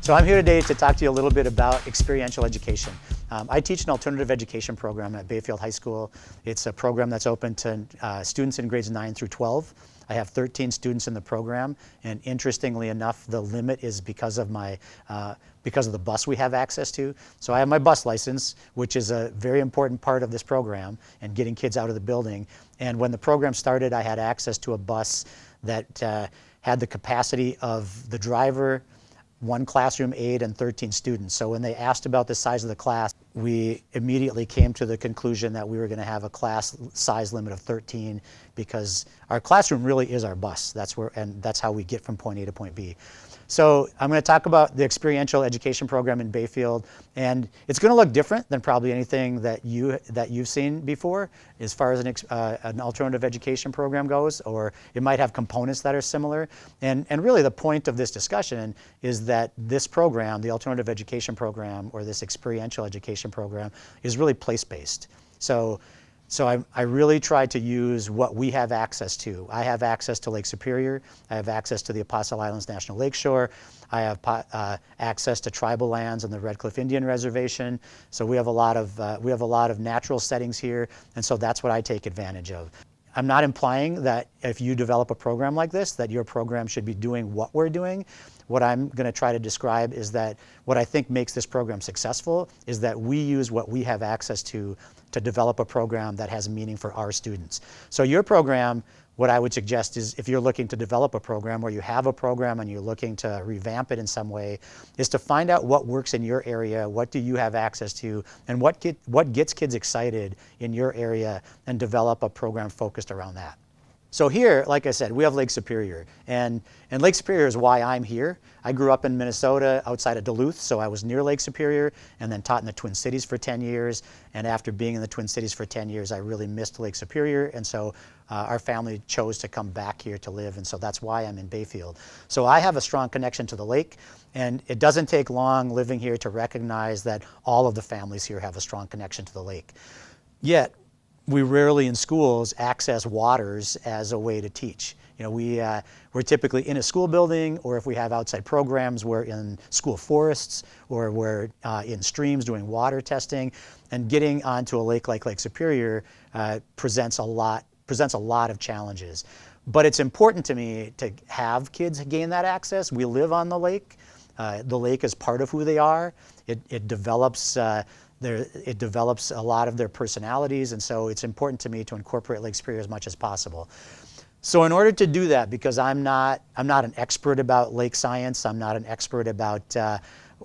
So I'm here today to talk to you a little bit about experiential education. I teach an alternative education program at Bayfield High School. It's a program that's open to students in grades 9 through 12. I have 13 students in the program, and interestingly enough, the limit is because of the bus we have access to. So I have my bus license, which is a very important part of this program and getting kids out of the building. And when the program started, I had access to a bus that had the capacity of the driver, 1 classroom aide, and 13 students. So when they asked about the size of the class, we immediately came to the conclusion that we were going to have a class size limit of 13 because our classroom really is our bus. That's how we get from point A to point B. So I'm going to talk about the experiential education program in Bayfield, and it's going to look different than probably anything that you've seen before as far as an alternative education program goes, or it might have components that are similar. And really the point of this discussion is that this program, the alternative education program or this experiential education program, is really place-based. So I really try to use what we have access to. I have access to Lake Superior. I have access to the Apostle Islands National Lakeshore. I have access to tribal lands on the Red Cliff Indian Reservation. So we have a lot of natural settings here, and so that's what I take advantage of. I'm not implying that if you develop a program like this, that your program should be doing what we're doing. What I'm going to try to describe is that what I think makes this program successful is that we use what we have access to develop a program that has meaning for our students. So your program, what I would suggest is if you're looking to develop a program or you have a program and you're looking to revamp it in some way, is to find out what works in your area, what do you have access to, and what gets kids excited in your area, and develop a program focused around that. So here, like I said, we have Lake Superior, and Lake Superior is why I'm here. I grew up in Minnesota outside of Duluth, so I was near Lake Superior, and then taught in the Twin Cities for 10 years. And after being in the Twin Cities for 10 years, I really missed Lake Superior, and so our family chose to come back here to live, and so that's why I'm in Bayfield. So I have a strong connection to the lake, and it doesn't take long living here to recognize that all of the families here have a strong connection to the lake. Yet, we rarely in schools access waters as a way to teach. You know, we're typically in a school building, or if we have outside programs, we're in school forests, or we're in streams doing water testing. And getting onto a lake like Lake Superior presents a lot of challenges. But it's important to me to have kids gain that access. We live on the lake. The lake is part of who they are. It develops a lot of their personalities, and so it's important to me to incorporate Lake Superior as much as possible. So in order to do that, because I'm not an expert about lake science, I'm not an expert about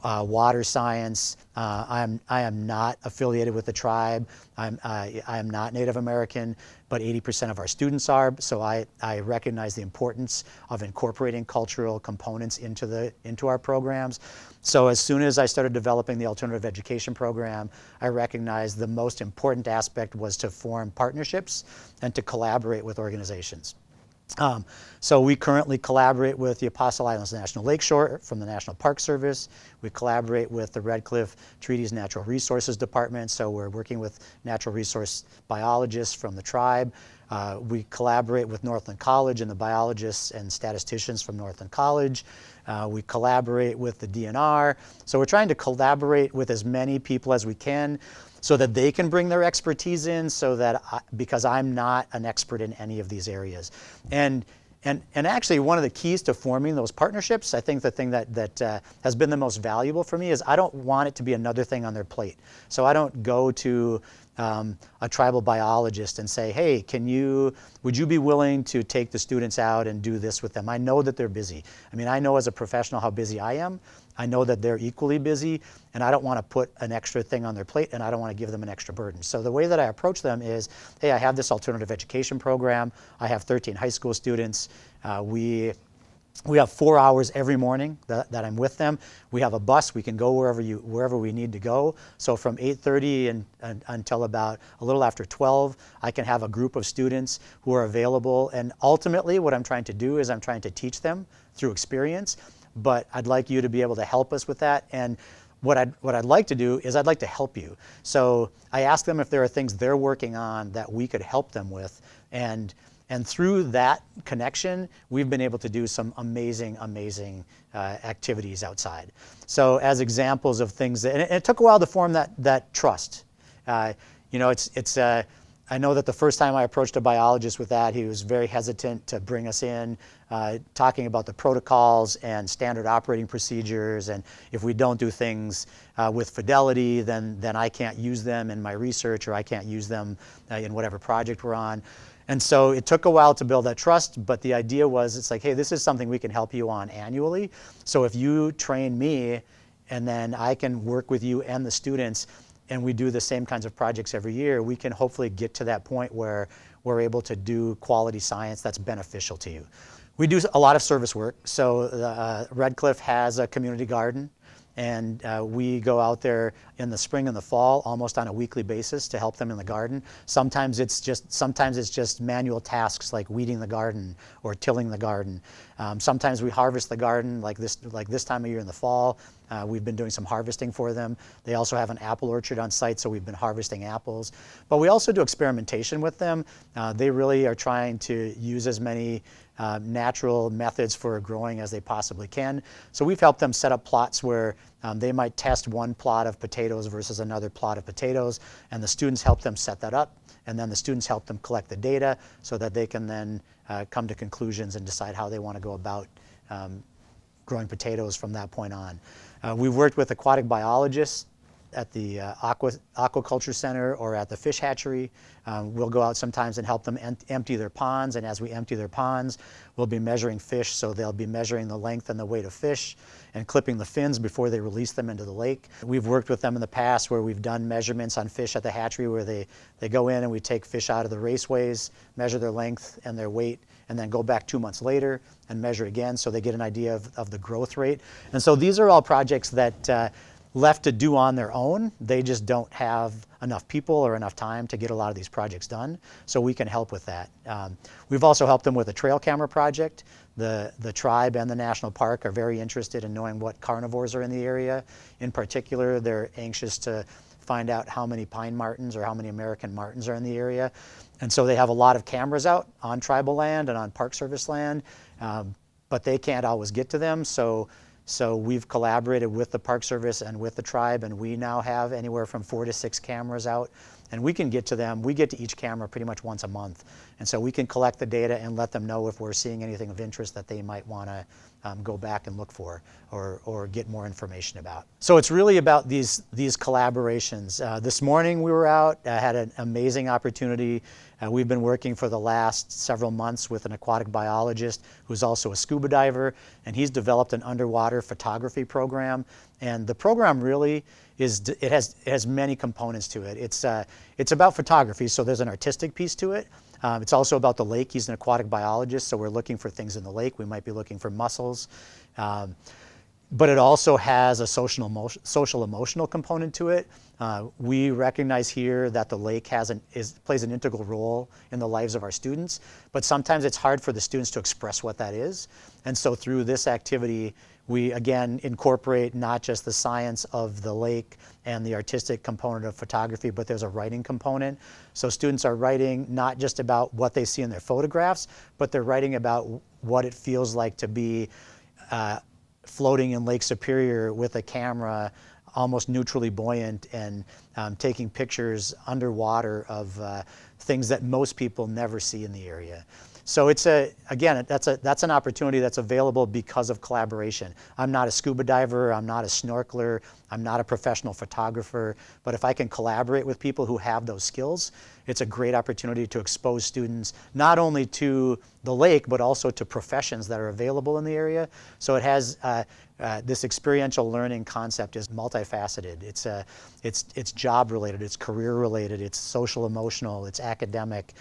water science, I am not affiliated with the tribe, I am not Native American, but 80% of our students are, so I recognize the importance of incorporating cultural components into our programs. So as soon as I started developing the alternative education program, I recognized the most important aspect was to form partnerships and to collaborate with organizations. So we currently collaborate with the Apostle Islands National Lakeshore from the National Park Service. We collaborate with the Red Cliff Treaties Natural Resources Department, so we're working with natural resource biologists from the tribe. We collaborate with Northland College and the biologists and statisticians from Northland College. We collaborate with the DNR. So we're trying to collaborate with as many people as we can so that they can bring their expertise in, so that because I'm not an expert in any of these areas. And actually, one of the keys to forming those partnerships, I think the thing that has been the most valuable for me is I don't want it to be another thing on their plate. So I don't go to a tribal biologist and say, hey, would you be willing to take the students out and do this with them? I know that they're busy. I mean, I know as a professional how busy I am. I know that they're equally busy, and I don't want to put an extra thing on their plate, and I don't want to give them an extra burden. So the way that I approach them is, hey, I have this alternative education program. I have 13 high school students. We have 4 hours every morning that I'm with them. We have a bus. We can go wherever we need to go. So from 8:30 until about a little after 12, I can have a group of students who are available. And ultimately, what I'm trying to do is I'm trying to teach them through experience. But I'd like you to be able to help us with that. And what I'd like to do is I'd like to help you. So I ask them if there are things they're working on that we could help them with. And And through that connection, we've been able to do some amazing, amazing activities outside. So as examples of things, and it took a while to form that trust. You know, I know that the first time I approached a biologist with that, he was very hesitant to bring us in, talking about the protocols and standard operating procedures, and if we don't do things with fidelity, then I can't use them in my research, or I can't use them in whatever project we're on. And so it took a while to build that trust, but the idea was, it's like, hey, this is something we can help you on annually. So if you train me, and then I can work with you and the students, and we do the same kinds of projects every year, we can hopefully get to that point where we're able to do quality science that's beneficial to you. We do a lot of service work. So Red Cliff has a community garden, and we go out there in the spring and the fall almost on a weekly basis to help them in the garden. Sometimes it's just manual tasks like weeding the garden or tilling the garden. Sometimes we harvest the garden like this time of year in the fall. We've been doing some harvesting for them. They also have an apple orchard on site, so we've been harvesting apples. But we also do experimentation with them. They really are trying to use as many natural methods for growing as they possibly can. So we've helped them set up plots where they might test one plot of potatoes versus another plot of potatoes, and the students help them set that up, and then the students help them collect the data so that they can then come to conclusions and decide how they want to go about growing potatoes from that point on. We've worked with aquatic biologists at the aquaculture center or at the fish hatchery. We'll go out sometimes and help them empty their ponds, and as we empty their ponds, we'll be measuring fish, so they'll be measuring the length and the weight of fish and clipping the fins before they release them into the lake. We've worked with them in the past where we've done measurements on fish at the hatchery where they go in and we take fish out of the raceways, measure their length and their weight, and then go back 2 months later and measure again so they get an idea of the growth rate. And so these are all projects that left to do on their own, they just don't have enough people or enough time to get a lot of these projects done, so we can help with that. We've also helped them with a trail camera project. The tribe and the national park are very interested in knowing what carnivores are in the area. In particular, they're anxious to find out how many pine martens or how many American martens are in the area. And so they have a lot of cameras out on tribal land and on Park Service land, but they can't always get to them. So we've collaborated with the Park Service and with the tribe, and we now have anywhere from 4 to 6 cameras out, and we can get to them. We get to each camera pretty much once a month, and so we can collect the data and let them know if we're seeing anything of interest that they might want to go back and look for or get more information about. So it's really about these collaborations. This morning we were out, had an amazing opportunity. We've been working for the last several months with an aquatic biologist who's also a scuba diver, and he's developed an underwater photography program. And the program really it has many components to it. It's about photography, so there's an artistic piece to it. It's also about the lake. He's an aquatic biologist, so we're looking for things in the lake. We might be looking for mussels. But it also has a social emotional component to it. We recognize here that the lake plays an integral role in the lives of our students, but sometimes it's hard for the students to express what that is. And so through this activity, we again incorporate not just the science of the lake and the artistic component of photography, but there's a writing component. So students are writing not just about what they see in their photographs, but they're writing about what it feels like to be floating in Lake Superior with a camera, almost neutrally buoyant, and taking pictures underwater of things that most people never see in the area. So it's again, that's an opportunity that's available because of collaboration. I'm not a scuba diver, I'm not a snorkeler, I'm not a professional photographer, but if I can collaborate with people who have those skills, it's a great opportunity to expose students not only to the lake, but also to professions that are available in the area. So it has this experiential learning concept is multifaceted. It's job related, it's career related, it's social emotional, it's academic.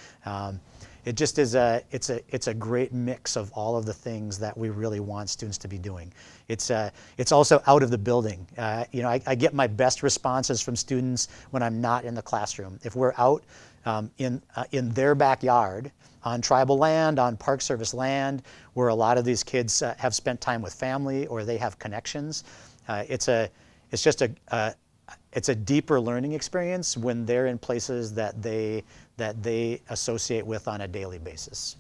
It just is it's a great mix of all of the things that we really want students to be doing. It's also out of the building. You know, I get my best responses from students when I'm not in the classroom. If we're out in their backyard, on tribal land, on Park Service land, where a lot of these kids have spent time with family or they have connections, it's just a it's a deeper learning experience when they're in places that they associate with on a daily basis.